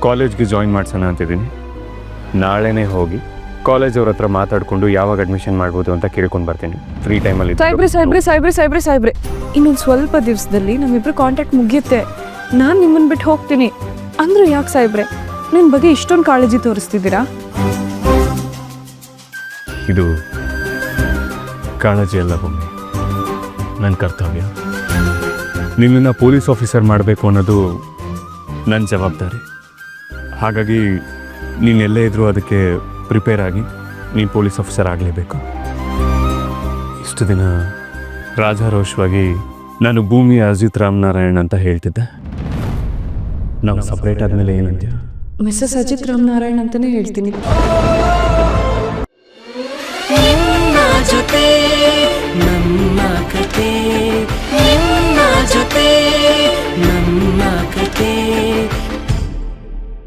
ಕಾಲೇಜ್ಗೆ ಜಾಯಿನ್ ಮಾಡ್ಸೋಣ ಅಂತಿದ್ದೀನಿ. ನಾಳೆನೇ ಹೋಗಿ ಕಾಲೇಜ್ ಅವ್ರ ಹತ್ರ ಮಾತಾಡಿಕೊಂಡು ಯಾವಾಗ ಅಡ್ಮಿಷನ್ ಮಾಡ್ಬೋದು ಅಂತ ಕೇಳ್ಕೊಂಡು ಬರ್ತೀನಿ ಫ್ರೀ ಟೈಮಲ್ಲಿ. ಸಾಯ್ಬ್ರೆ ಇನ್ನೊಂದು ಸ್ವಲ್ಪ ದಿವಸದಲ್ಲಿ ನಮ್ಮಿಬ್ರು ಕಾಂಟ್ಯಾಕ್ಟ್ ಮುಗಿಯುತ್ತೆ. ನಾನು ನಿಮ್ಮನ್ನು ಬಿಟ್ಟು ಹೋಗ್ತೀನಿ ಅಂದ್ರೆ ಯಾಕೆ ಸಾಯ್ಬ್ರೆ ನನ್ನ ಬಗ್ಗೆ ಇಷ್ಟೊಂದು ಕಾಳಜಿ ತೋರಿಸ್ತಿದ್ದೀರಾ? ಇದು ಕಾಳಜಿ ಅಲ್ಲ ಭೂಮಿ, ನನ್ನ ಕರ್ತವ್ಯ. ನಿನ್ನನ್ನು ಪೊಲೀಸ್ ಆಫೀಸರ್ ಮಾಡಬೇಕು ಅನ್ನೋದು ನನ್ನ ಜವಾಬ್ದಾರಿ. ಹಾಗಾಗಿ ನೀನೆಲ್ಲೇ ಇದ್ರೂ ಅದಕ್ಕೆ ಪ್ರಿಪೇರ್ ಆಗಿ ನೀನು ಪೊಲೀಸ್ ಆಫೀಸರ್ ಆಗಲೇಬೇಕು. ಇಷ್ಟು ದಿನ ರಾಜಾರೋಷವಾಗಿ ನಾನು ಭೂಮಿ ಅಜಿತ್ ರಾಮನಾರಾಯಣ್ ಅಂತ ಹೇಳ್ತಿದ್ದೆ. ನಾವು ಸಪ್ರೇಟ್ ಆದಮೇಲೆ ಏನಂತೀಯ? ಮಿಸ್ಸಸ್ ಅಜಿತ್ ರಾಮನಾರಾಯಣ್ ಅಂತಲೇ ಹೇಳ್ತೀನಿ. ಜೊತೆ ನಮ್ಮ ಕತೆ, ನಿಮ್ಮ ಜೊತೆ ನಮ್ಮ ಕತೆ.